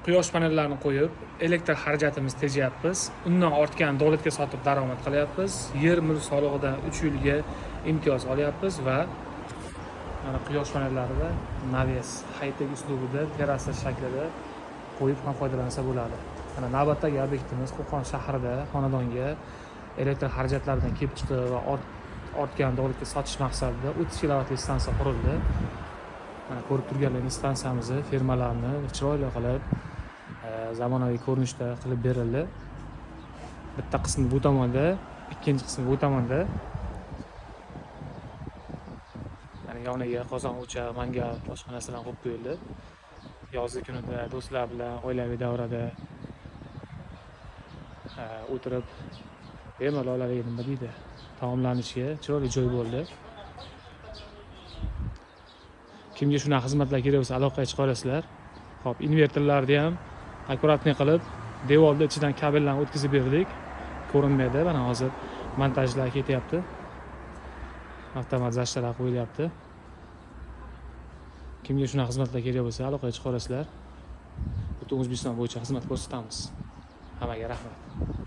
Quyosh panellarini qo'yib, elektr xarajatimizni tejayapmiz. Undan ortgan davlatga sotib daromad qilyapmiz. Yer mulk solig'idan 3 yilga imtiyoz olyapmiz va mana quyosh panellarida naves high-tech uslubida terrasa shaklida qo'yib ham foydalansa bo'ladi. Mana navbatdagi obyektimiz Qo'qon shahrida xonadonga elektr xarajatlaridan kelib chiqdi va ortgan davlatga sotish maqsadida 30 kilovatli stansiya qurildi. Mana ko'rib turganlaringiz stansiyamizni fermalarni chiroyli qilib zamonaviy ko'rinishda qilib berildi. Bitta qismi bu tomonda, ikkinchi qismi bu tomonda. Mana yoniga qozon o'cha, mangal, boshqa narsalar qo'yib qo'yildi. Yozgi kunida do'stlar bilan oilaviy davrada o'tirib bemalol nima deydi, taomlanishga chiroyli joy bo'ldi. Kimga shunaqa xizmatlar kerak bo'lsa aloqaga chiqa olasizlar. Xo'p, invertorlarni ham akkuratniy qilib devorning ichidan kabellarni o'tkazib berdik. Ko'rinmaydi. Mana hozir montajlar ketyapti. Avtomat zashtalar qo'yilyapti. Kimga shunaqa xizmatlar kerak bo'lsa aloqaga chiqa olasizlar. Butun O'zbekiston bo'yicha xizmat ko'rsatamiz. Hammaga rahmat.